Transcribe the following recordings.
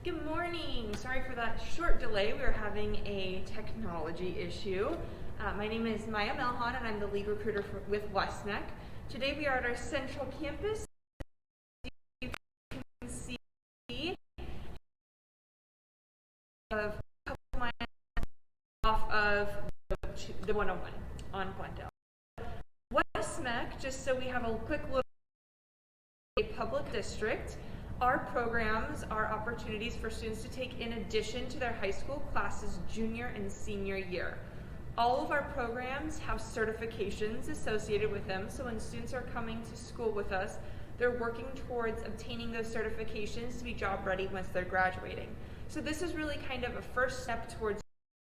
Good morning. Sorry for that short delay. We were having a technology issue. My name is Maya Melhan, and I'm the lead recruiter with West-MEC. Today we are at our central campus. You can see a couple miles off of the 101 on Glendale. West-MEC, just so we have a quick look at a public district, our programs are opportunities for students to take in addition to their high school classes junior and senior year. All of our programs have certifications associated with them, so when students are coming to school with us, they're working towards obtaining those certifications to be job ready once they're graduating. So this is really kind of a first step towards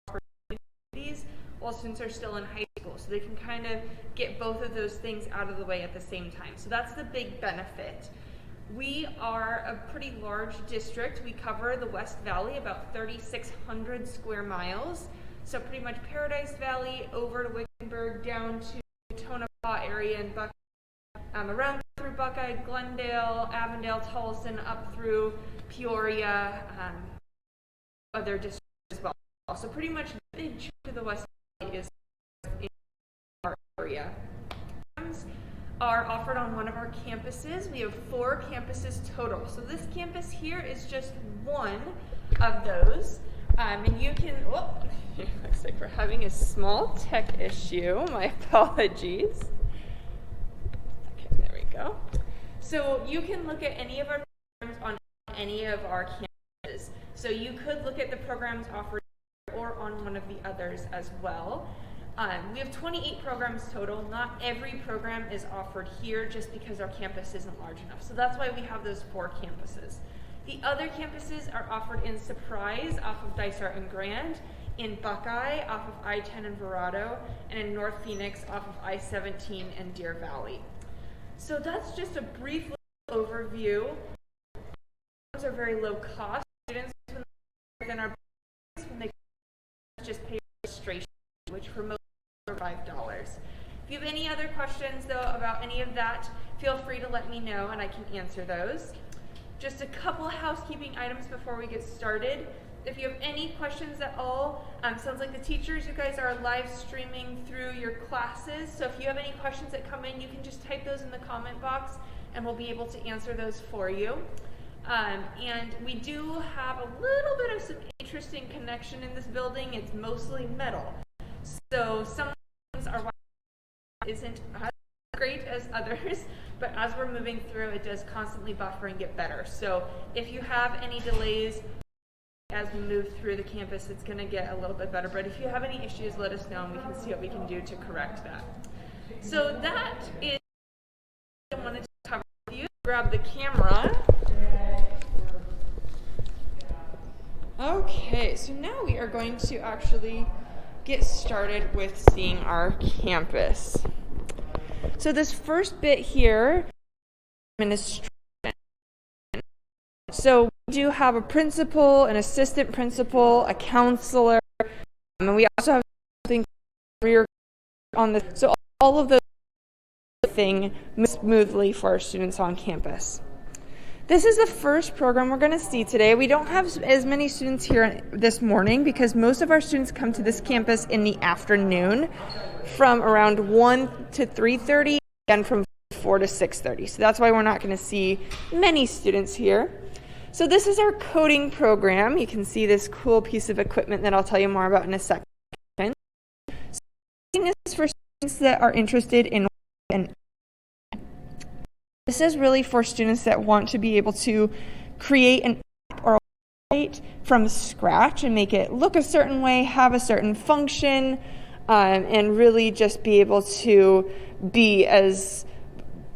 opportunities while students are still in high school, so they can kind of get both of those things out of the way at the same time. So that's the big benefit. We are a pretty large district. We cover the West Valley, about 3,600 square miles. So pretty much Paradise Valley over to Wickenburg, down to Tonopah area and Buckeye, around through Buckeye, Glendale, Avondale, Tolleson, up through Peoria, other districts as well. So pretty much the big chunk of the West Valley is in our area. Are offered on one of our campuses. We have 4 campuses total. So this campus here is just one of those. And you can, looks like we're having a small tech issue. My apologies. Okay, there we go. So you can look at any of our programs on any of our campuses. So you could look at the programs offered or on one of the others as well. We have 28 programs total. Not every program is offered here just because our campus isn't large enough. So that's why we have those 4 campuses. The other campuses are offered in Surprise off of Dysart and Grand, in Buckeye off of I-10 and Verrado, and in North Phoenix off of I-17 and Deer Valley. So that's just a brief overview. Those are very low cost. Students within our programs, when they just pay registration, which for most are $5. If you have any other questions though about any of that, feel free to let me know and I can answer those. Just a couple housekeeping items before we get started. If you have any questions at all, sounds like the teachers, you guys are live streaming through your classes, so if you have any questions that come in, you can just type those in the comment box and we'll be able to answer those for you. And we do have a little bit of some interesting connection in this building. It's mostly metal. So some things are isn't as great as others, but as we're moving through, it does constantly buffer and get better. So if you have any delays as we move through the campus, it's going to get a little bit better. But if you have any issues, let us know and we can see what we can do to correct that. So that is what I wanted to cover with you. Grab the camera. Okay, so now we are going to actually get started with seeing our campus. So this first bit here, administration. So we do have a principal, an assistant principal, a counselor, and we also have something career on the. So all of those things move smoothly for our students on campus. This is the first program we're going to see today. We don't have as many students here this morning because most of our students come to this campus in the afternoon from around 1 to 3:30 and from 4 to 6:30. So that's why we're not going to see many students here. So this is our coding program. You can see this cool piece of equipment that I'll tell you more about in a second. So this is for students that are interested in This is really for students that want to be able to create an app or a website from scratch and make it look a certain way, have a certain function, and really just be able to be as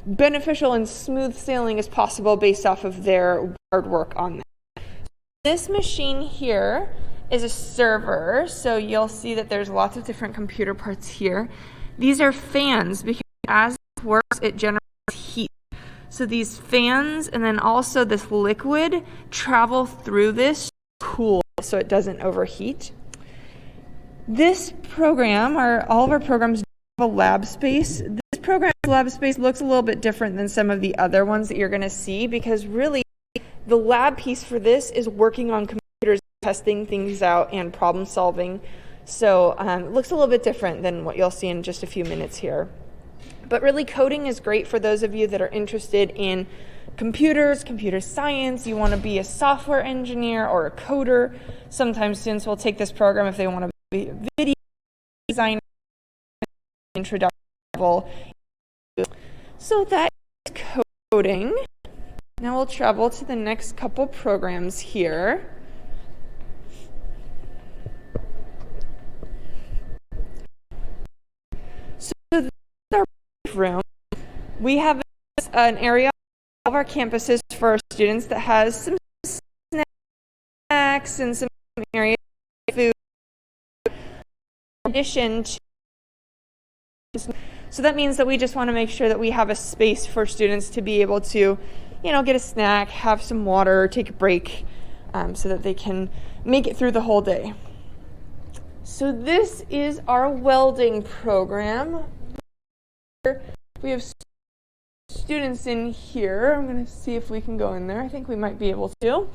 beneficial and smooth sailing as possible based off of their hard work on that. This machine here is a server, so you'll see that there's lots of different computer parts here. These are fans because as it works, it generates heat. So these fans and then also this liquid travel through this cool so it doesn't overheat. This program, all of our programs have a lab space. This program's lab space looks a little bit different than some of the other ones that you're going to see because really The lab piece for this is working on computers, testing things out, and problem solving. So it looks a little bit different than what you'll see in just a few minutes here. But really, coding is great for those of you that are interested in computers, computer science. You want to be a software engineer or a coder. Sometimes students will take this program if they want to be a video designer, introduction level. So that is coding. Now we'll travel to the next couple programs here. So this is our room. We have an area on all of our campuses for our students that has some snacks and some areas of food in addition to. So that means that we just want to make sure that we have a space for students to be able to, get a snack, have some water, take a break, so that they can make it through the whole day. So this is our welding program. We have students in here. I'm going to see if we can go in there. I think we might be able to.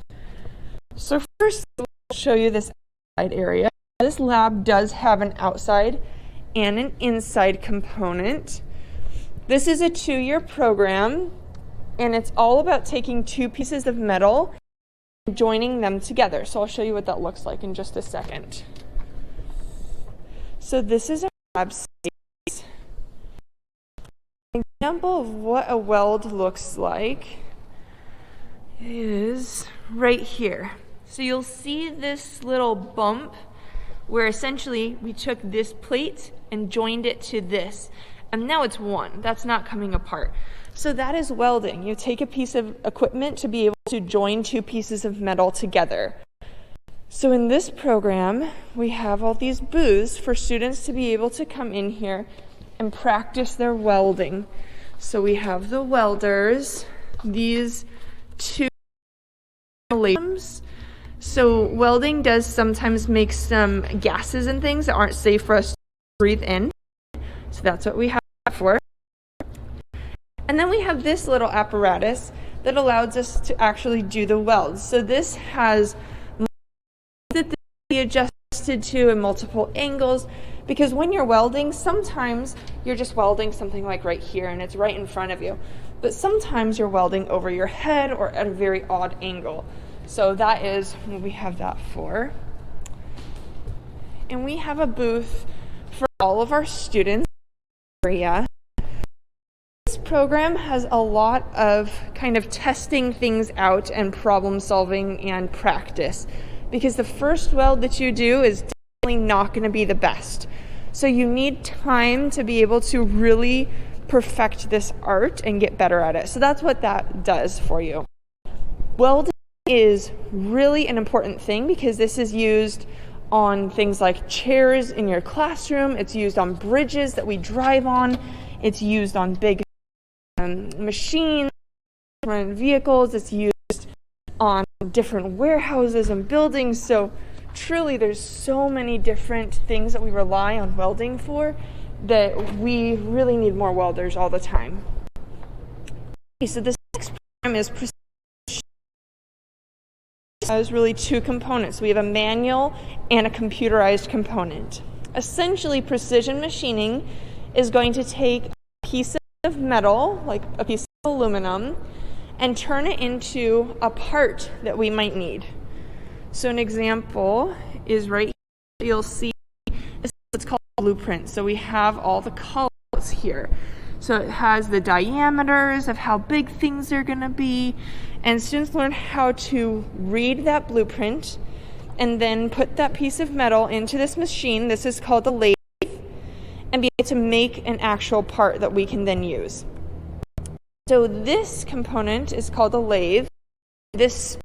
So first, we'll show you this outside area. This lab does have an outside and an inside component. This is a 2-year program, and it's all about taking 2 pieces of metal and joining them together. So I'll show you what that looks like in just a second. So this is a lab space. An example of what a weld looks like is right here. So you'll see this little bump where essentially we took this plate and joined it to this, and now it's one. That's not coming apart. So that is welding. You take a piece of equipment to be able to join 2 pieces of metal together. So in this program, we have all these booths for students to be able to come in here and practice their welding. So we have the welders, these 2 lathes. So welding does sometimes make some gases and things that aren't safe for us to breathe in. So that's what we have for. And then we have this little apparatus that allows us to actually do the welds. So this has that be adjusted to in multiple angles, because when you're welding, sometimes you're just welding something like right here and it's right in front of you. But sometimes you're welding over your head or at a very odd angle. So that is what we have that for. And we have a booth for all of our students area. This program has a lot of kind of testing things out and problem solving and practice, because the first weld that you do is definitely not going to be the best. So you need time to be able to really perfect this art and get better at it. So that's what that does for you. Welding is really an important thing because this is used on things like chairs in your classroom. It's used on bridges that we drive on. It's used on big machines, different vehicles. It's used on different warehouses and buildings. So truly, there's so many different things that we rely on welding for that we really need more welders all the time. Okay, so this next program is precision. There's really 2 components. We have a manual and a computerized component. Essentially, precision machining is going to take a piece of metal, like a piece of aluminum, and turn it into a part that we might need. So an example is right here. You'll see this is what's called a blueprint. So we have all the colors here. So it has the diameters of how big things are going to be, and students learn how to read that blueprint and then put that piece of metal into this machine. This is called the lathe, and be able to make an actual part that we can then use. So this component is called a lathe. This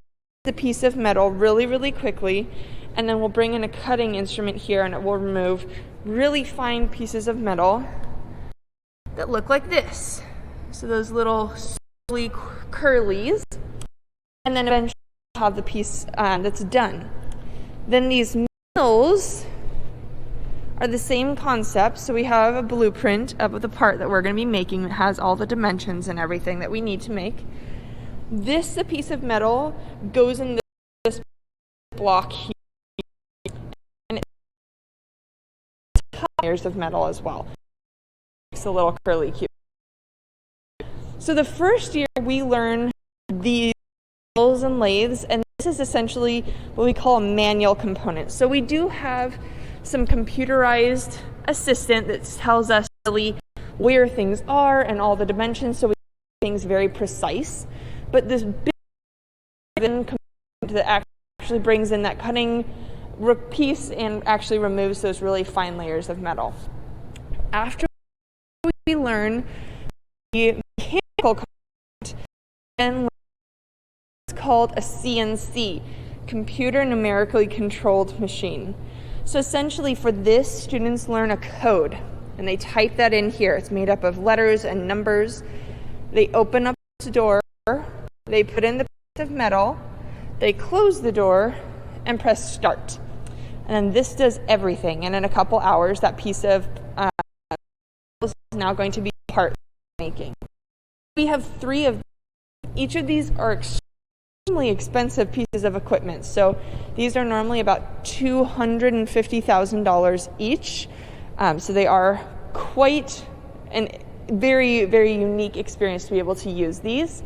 the piece of metal really, really quickly, and then we'll bring in a cutting instrument here and it will remove really fine pieces of metal that look like this. So those little curlies, and then eventually we'll have the piece that's done. Then these mills are the same concept. So we have a blueprint of the part that we're going to be making that has all the dimensions and everything that we need to make. This a piece of metal goes in this block here, and it's layers of metal as well. It's a little curly cube. So the first year we learn these mills and lathes, and this is essentially what we call a manual component. So we do have some computerized assistant that tells us really where things are and all the dimensions, so we make things very precise. But this big component that actually brings in that cutting piece and actually removes those really fine layers of metal. After we learn the mechanical component, and it's called a CNC, computer numerically controlled machine. So essentially for this, students learn a code, and they type that in here. It's made up of letters and numbers. They open up the door, they put in the piece of metal, they close the door, and press start. And then this does everything, and in a couple hours, that piece of is now going to be part making. We have 3 of them. Each of these are extremely expensive pieces of equipment. So these are normally about $250,000 each. So they are quite a very, very unique experience to be able to use these.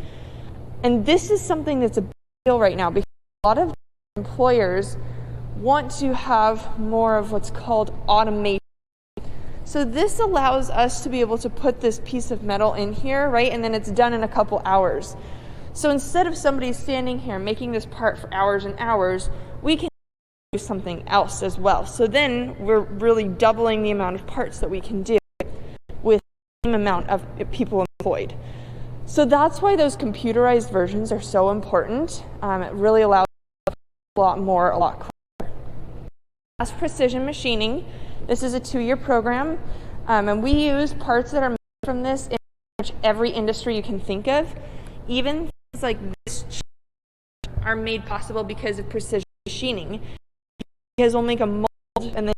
And this is something that's a big deal right now, because a lot of employers want to have more of what's called automation. So this allows us to be able to put this piece of metal in here, right? And then it's done in a couple hours. So instead of somebody standing here making this part for hours and hours, we can do something else as well. So then we're really doubling the amount of parts that we can do with the same amount of people employed. So that's why those computerized versions are so important. It really allows a lot quicker. As precision machining, this is a 2-year program, and we use parts that are made from this in pretty much every industry you can think of. Even things like this are made possible because of precision machining, because we'll make a mold and then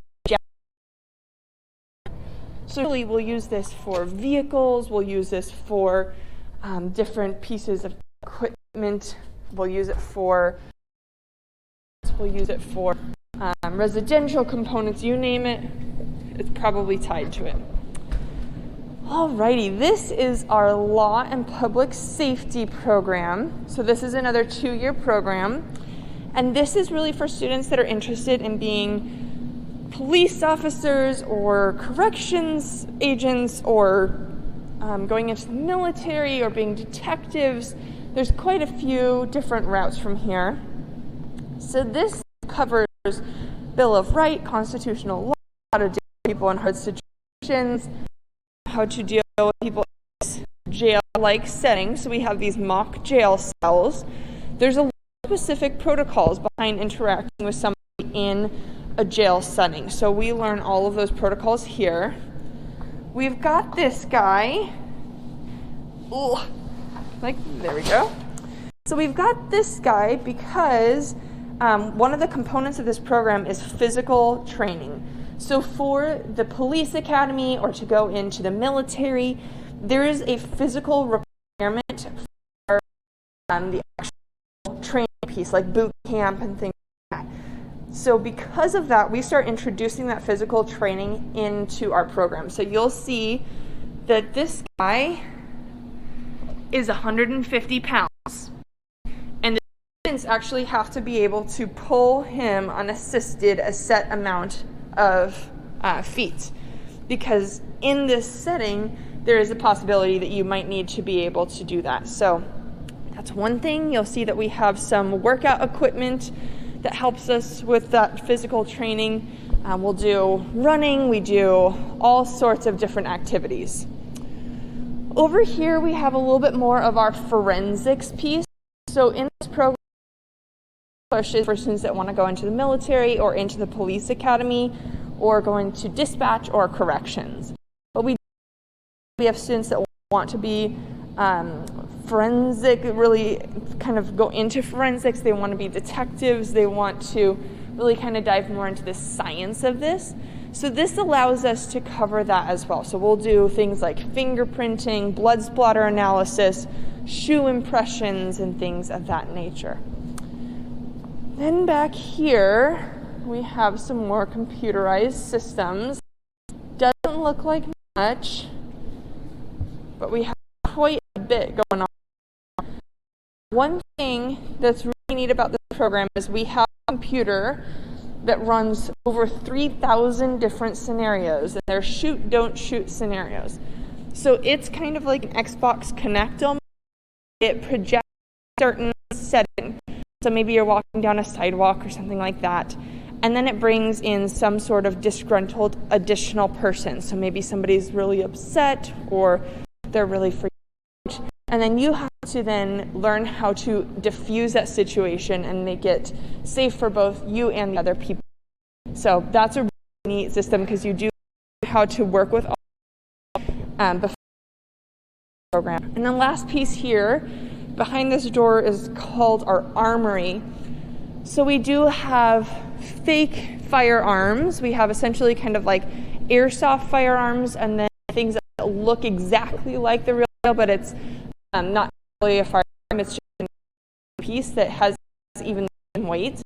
so really we'll use this for vehicles, we'll use this for different pieces of equipment, we'll use it for residential components, you name it, it's probably tied to it. Alrighty, this is our Law and Public Safety program. So this is another 2-year program. And this is really for students that are interested in being police officers or corrections agents or going into the military or being detectives. There's quite a few different routes from here. So this covers Bill of Rights, constitutional law, how to deal with people in hard situations, how to deal with people in jail-like settings. So we have these mock jail cells. There's a lot of specific protocols behind interacting with somebody in a jail setting. So we learn all of those protocols here. We've got this guy. There we go. So we've got this guy because one of the components of this program is physical training. So for the police academy or to go into the military, there is a physical requirement for the actual training piece, like boot camp and things like that. So because of that, we start introducing that physical training into our program. So you'll see that this guy is 150 pounds. And the students actually have to be able to pull him unassisted a set amount of feet, because in this setting there is a possibility that you might need to be able to do that. So that's one thing. You'll see that we have some workout equipment that helps us with that physical training. We'll do running, we do all sorts of different activities. Over here we have a little bit more of our forensics piece. So in this program, pushes for students that want to go into the military or into the police academy or go into dispatch or corrections. But we have students that want to be forensic, really kind of go into forensics. They want to be detectives. They want to really kind of dive more into the science of this. So this allows us to cover that as well. So we'll do things like fingerprinting, blood splatter analysis, shoe impressions and things of that nature. Then back here, we have some more computerized systems. Doesn't look like much, but we have quite a bit going on. One thing that's really neat about this program is we have a computer that runs over 3,000 different scenarios, and they're shoot, don't shoot scenarios. So it's kind of like an Xbox Connect almost. It projects certain settings. So maybe you're walking down a sidewalk or something like that, and then it brings in some sort of disgruntled additional person. So maybe somebody's really upset or they're really freaked out, and then you have to then learn how to diffuse that situation and make it safe for both you and the other people. So that's a really neat system because you do know how to work with all before the program. And then last piece here, behind this door is called our Armory. So we do have fake firearms. We have essentially kind of like airsoft firearms and then things that look exactly like the real deal, but it's not really a firearm. It's just a piece that has even weight.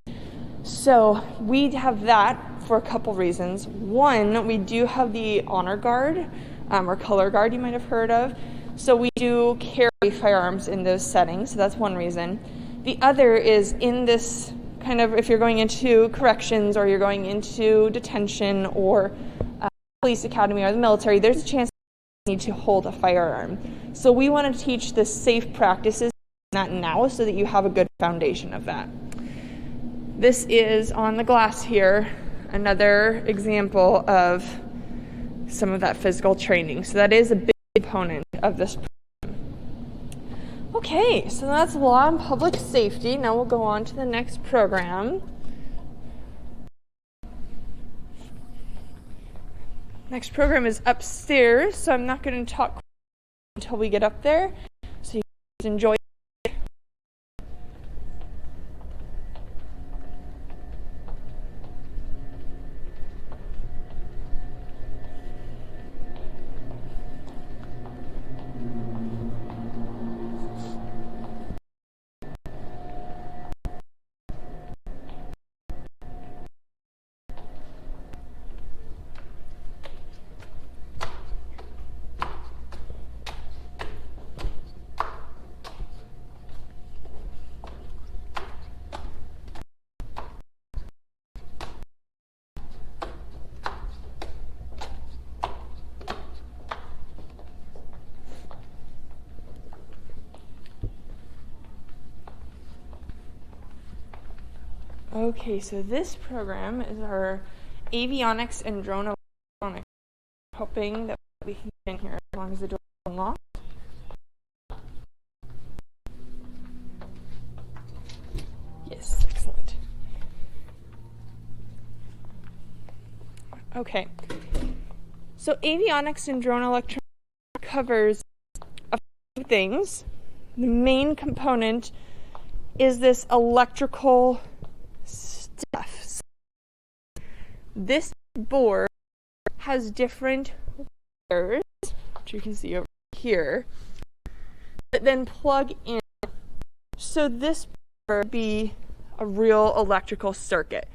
So we have that for a couple reasons. One, we do have the honor guard or color guard you might have heard of. So we do carry firearms in those settings. So that's one reason. The other is in this kind of, if you're going into corrections or you're going into detention or police academy or the military, there's a chance you need to hold a firearm. So we want to teach the safe practices that now so that you have a good foundation of that. This is on the glass here, another example of some of that physical training. So that is a big component of this program. Okay, so that's law and public safety. Now we'll go on to the next program. Next program is upstairs, so I'm not going to talk until we get up there. So you guys enjoy. Okay, so this program is our Avionics and Drone Electronics. Hoping that we can get in here as long as the door is unlocked. Yes, excellent. Okay, so Avionics and Drone Electronics covers a few things. The main component is this electrical stuff. This board has different wires, which you can see over here, that then plug in. So this would be a real electrical circuit.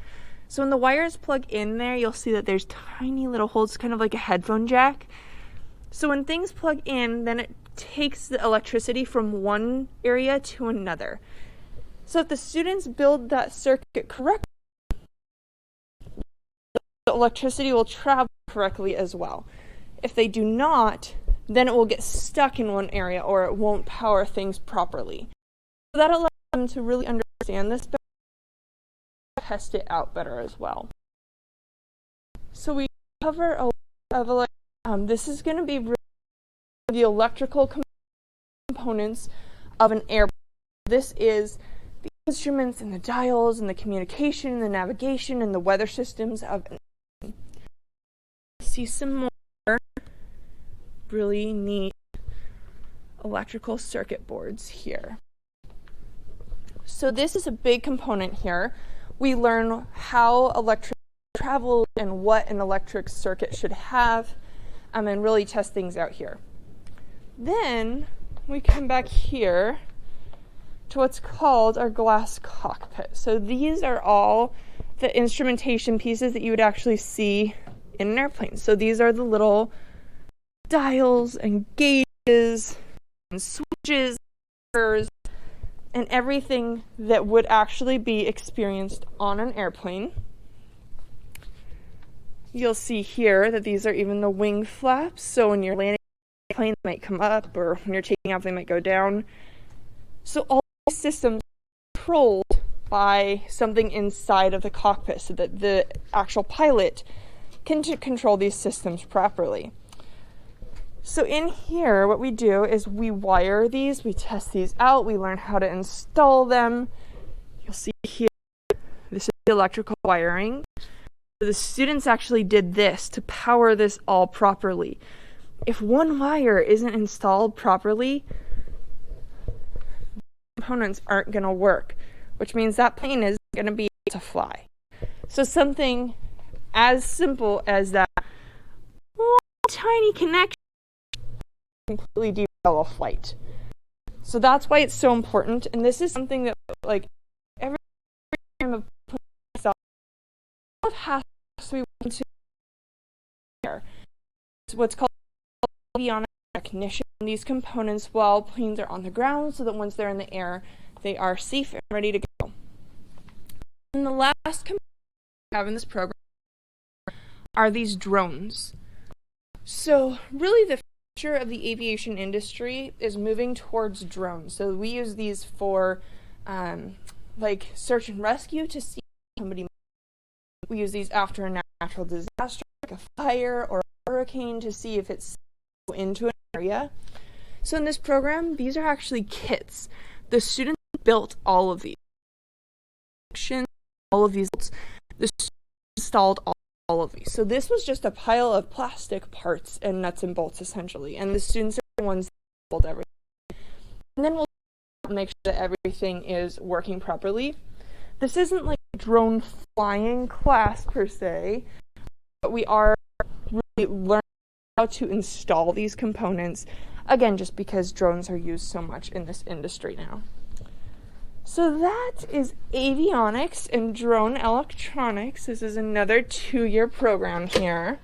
So when the wires plug in there, you'll see that there's tiny little holes, kind of like a headphone jack. So when things plug in, then it takes the electricity from one area to another. So if the students build that circuit correctly, the electricity will travel correctly as well. If they do not, then it will get stuck in one area or it won't power things properly. So that allows them to really understand this better, test it out better as well. So we cover a lot of this is going to be really the electrical components of an airplane. This is the instruments and the dials and the communication and the navigation and the weather systems of an airplane. See some more really neat electrical circuit boards here. So this is a big component here. We learn how electric travels and what an electric circuit should have, and really test things out here. Then we come back here to what's called our glass cockpit. So these are all the instrumentation pieces that you would actually see in an airplane. So these are the little dials and gauges and switches and everything that would actually be experienced on an airplane. You'll see here that these are even the wing flaps. So when you're landing the plane, they might come up, or when you're taking off, they might go down. So all these systems are controlled by something inside of the cockpit so that the actual pilot can control these systems properly. So in here, what we do is we wire these, we test these out, we learn how to install them. You'll see here, this is the electrical wiring. So the students actually did this to power this all properly. If one wire isn't installed properly, components aren't going to work, which means that plane isn't going to be able to fly. So something as simple as that one tiny connection completely derail a flight. So that's why it's so important, and this is something that like every time of putting myself has to be want to here. It's what's called avionics recognition. These components while planes are on the ground, so that once they're in the air, they are safe and ready to go. And the last component we have in this program are these drones. So really the future of the aviation industry is moving towards drones. So we use these for like search and rescue to see somebody. We use these after a natural disaster, like a fire or a hurricane, to see if it's into an area. So in this program, these are actually kits. The students built all of these. All of these. The students installed all of these. So this was just a pile of plastic parts and nuts and bolts, essentially. And the students are the ones that build everything. And then we'll make sure that everything is working properly. This isn't like a drone flying class per se, but we are really learning how to install these components, again, just because drones are used so much in this industry now. So that is avionics and drone electronics. This is another 2-year program here.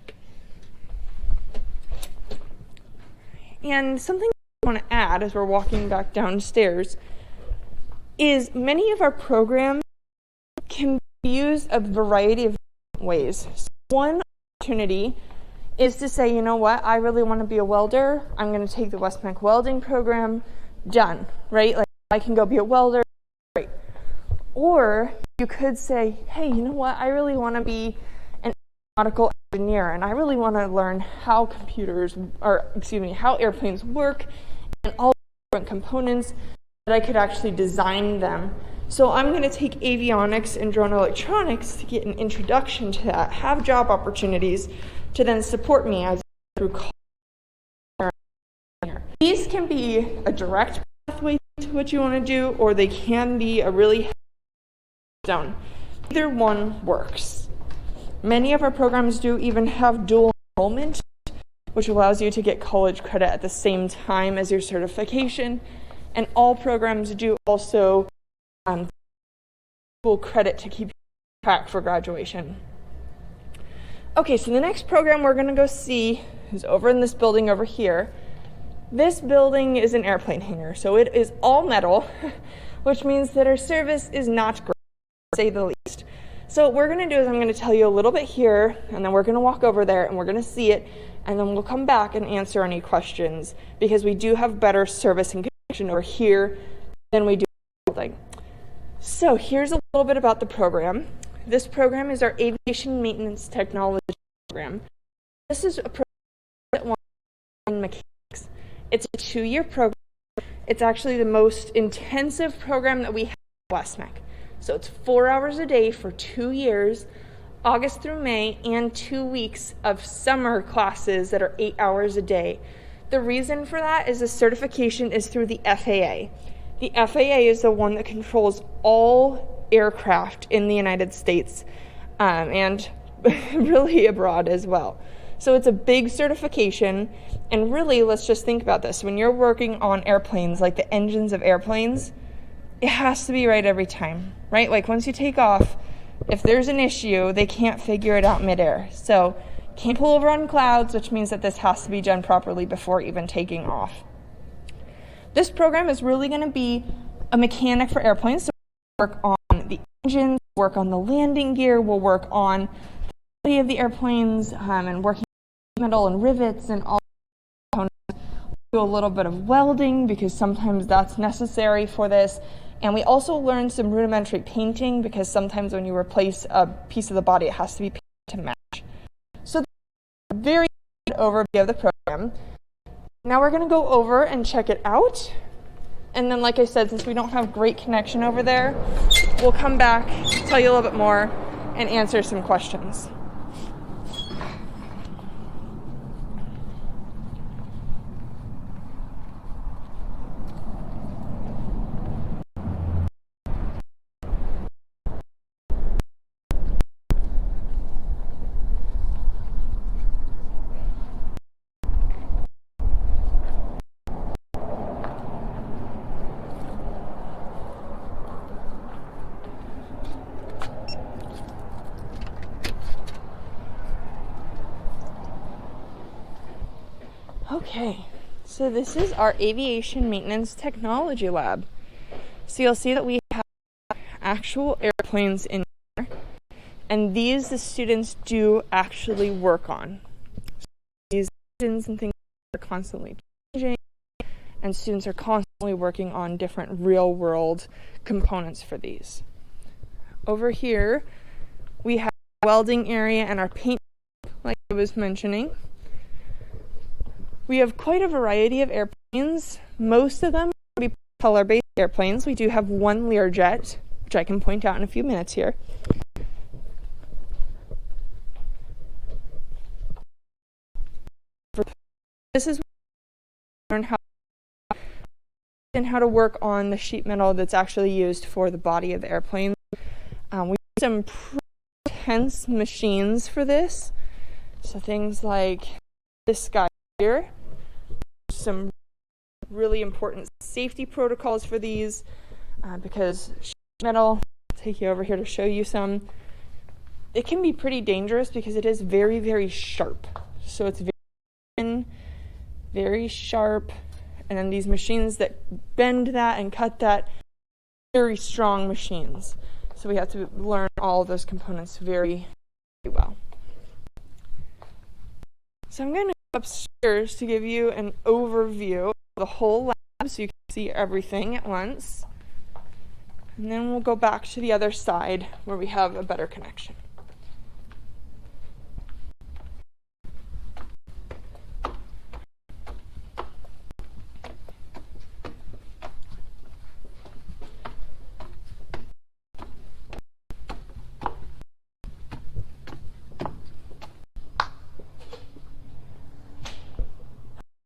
And something I want to add as we're walking back downstairs is many of our programs can be used a variety of ways. So one opportunity is to say, you know what, I really want to be a welder. I'm going to take the West-MEC Welding Program. Done, right? Like I can go be a welder. Great. Or you could say, hey, you know what, I really want to be an aeronautical engineer, and I really want to learn how how airplanes work and all the different components that I could actually design them. So I'm going to take avionics and drone electronics to get an introduction to that, have job opportunities to then support me as I go through college. These can be a direct pathway to what you want to do, or they can be a really zone. Either one works. Many of our programs do even have dual enrollment, which allows you to get college credit at the same time as your certification. And all programs do also full credit to keep you on track for graduation. Okay, so the next program we're going to go see is over in this building over here. This building is an airplane hangar, so it is all metal, which means that our service is not great, to say the least. So what we're going to do is I'm going to tell you a little bit here, and then we're going to walk over there, and we're going to see it, and then we'll come back and answer any questions, because we do have better service and connection over here than we do in the building. So here's a little bit about the program. This program is our Aviation Maintenance Technology program. This is a program that wants in mechanics. It's a 2-year program. It's actually the most intensive program that we have at West-MEC. So it's 4 hours a day for 2 years, August through May, and 2 weeks of summer classes that are 8 hours a day. The reason for that is the certification is through the FAA. The FAA is the one that controls all aircraft in the United States and really abroad as well. So it's a big certification, and really, let's just think about this. When you're working on airplanes, like the engines of airplanes, it has to be right every time, right? Like once you take off, if there's an issue, they can't figure it out midair. So can't pull over on clouds, which means that this has to be done properly before even taking off. This program is really going to be a mechanic for airplanes. So we'll work on the engines, work on the landing gear, we'll work on the body of the airplanes, and working on metal and rivets and all the components. We'll do a little bit of welding because sometimes that's necessary for this. And we also learn some rudimentary painting because sometimes when you replace a piece of the body, it has to be painted to match. So that's a very good overview of the program. Now we're going to go over and check it out. And then, like I said, since we don't have great connection over there, we'll come back, tell you a little bit more, and answer some questions. Okay, so this is our Aviation Maintenance Technology Lab. So you'll see that we have actual airplanes in here, and these the students do actually work on. So these engines and things are constantly changing, and students are constantly working on different real-world components for these. Over here, we have a welding area and our paint, like I was mentioning. We have quite a variety of airplanes. Most of them will be propeller-based airplanes. We do have one Learjet, which I can point out in a few minutes here. This is where we learn how to work on the sheet metal that's actually used for the body of the airplane. We use some pretty intense machines for this. So things like this guy here. Some really important safety protocols for these because sheet metal, I'll take you over here to show you some. It can be pretty dangerous because it is very, very sharp. So it's very thin, very sharp, and then these machines that bend that and cut that, very strong machines. So we have to learn all of those components very, very well. So I'm going to go upstairs to give you an overview of the whole lab so you can see everything at once. And then we'll go back to the other side where we have a better connection.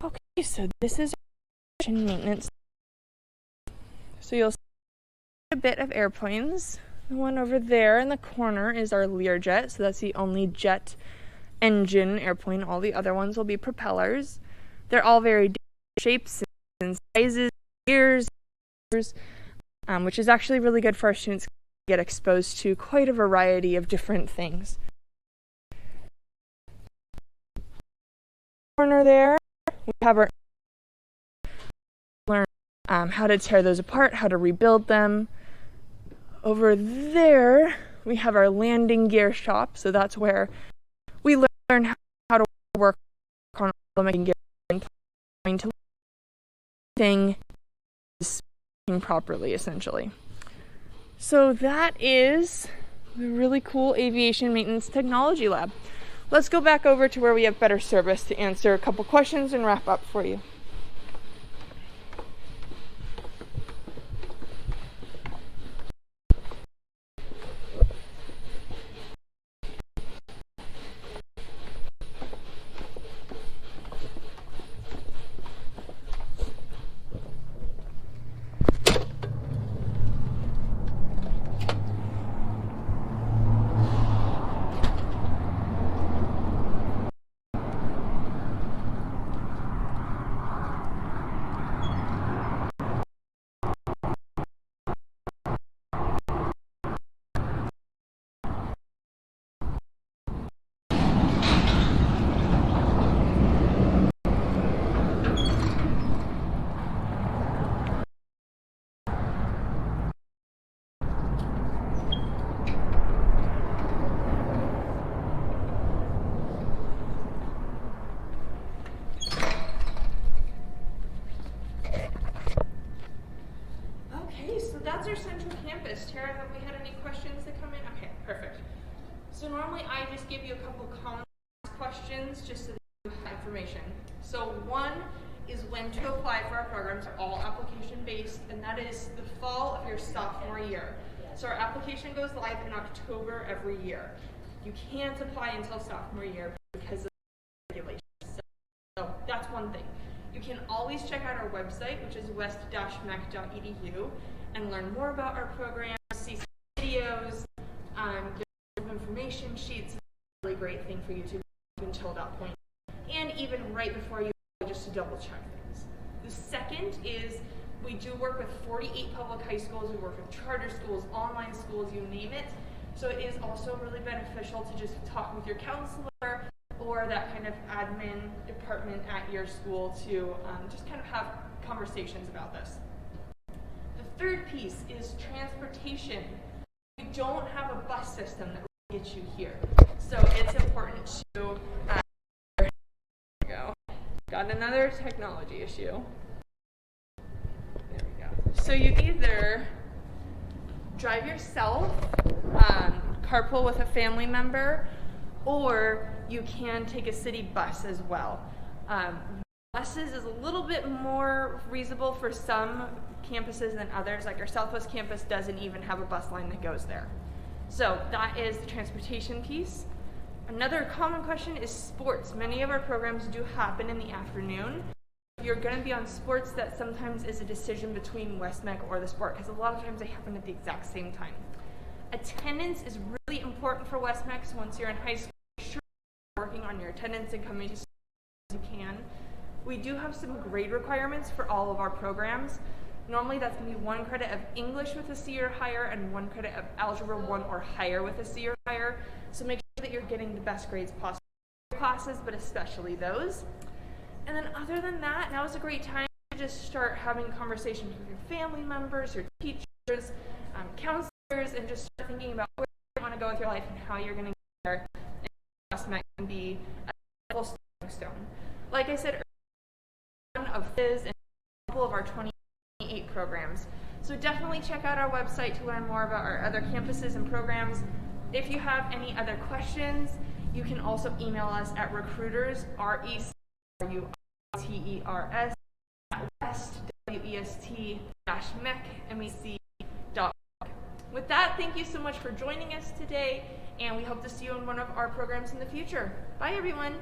Okay, so this is aviation maintenance. So you'll see a bit of airplanes. The one over there in the corner is our Learjet, so that's the only jet engine airplane. All the other ones will be propellers. They're all very different shapes and sizes, gears, which is actually really good for our students to get exposed to quite a variety of different things. Corner there, we have our learn how to tear those apart, how to rebuild them. Over there, we have our landing gear shop, so that's where we learn how to work on all the landing gear and trying to thing is working properly, essentially. So that is the really cool Aviation Maintenance Technology Lab. Let's go back over to where we have better service to answer a couple questions and wrap up for you. So normally I just give you a couple common questions just so that you have information. So one is when to apply for our programs are all application based, and that is the fall of your sophomore year. So our application goes live in October every year. You can't apply until sophomore year because of regulations. So that's one thing. You can always check out our website, which is west-mec.edu, and learn more about our program, see some videos, there's information sheets. It's a really great thing for you to do until that point. And even right before you go, just to double check things. The second is we do work with 48 public high schools. We work with charter schools, online schools, you name it. So it is also really beneficial to just talk with your counselor or that kind of admin department at your school to just kind of have conversations about this. The third piece is transportation. We don't have a bus system that will get you here. So it's important to, there we go. Got another technology issue. There we go. So you either drive yourself, carpool with a family member, or you can take a city bus as well. Buses is a little bit more reasonable for some campuses than others. Like our Southwest campus doesn't even have a bus line that goes there. So that is the transportation piece. Another common question is sports. Many of our programs do happen in the afternoon. If you're going to be on sports, that sometimes is a decision between West-MEC or the sport, because a lot of times they happen at the exact same time. Attendance is really important for West-MEC, so once you're in high school, make sure you're working on your attendance and coming to school as you can. We do have some grade requirements for all of our programs. Normally that's going to be 1 credit of English with a C or higher and 1 credit of Algebra 1 or higher with a C or higher. So make sure that you're getting the best grades possible in classes, but especially those. And then other than that, now is a great time to just start having conversations with your family members, your teachers, counselors, and just start thinking about where you want to go with your life and how you're going to get there. And West-MEC can be a full stepping stone. Like I said earlier, of Lathe and a couple of our 28 programs. So definitely check out our website to learn more about our other campuses and programs. If you have any other questions, you can also email us at recruiters, RECRUTERS, at west-mec.org. With that, thank you so much for joining us today, and we hope to see you in one of our programs in the future. Bye, everyone.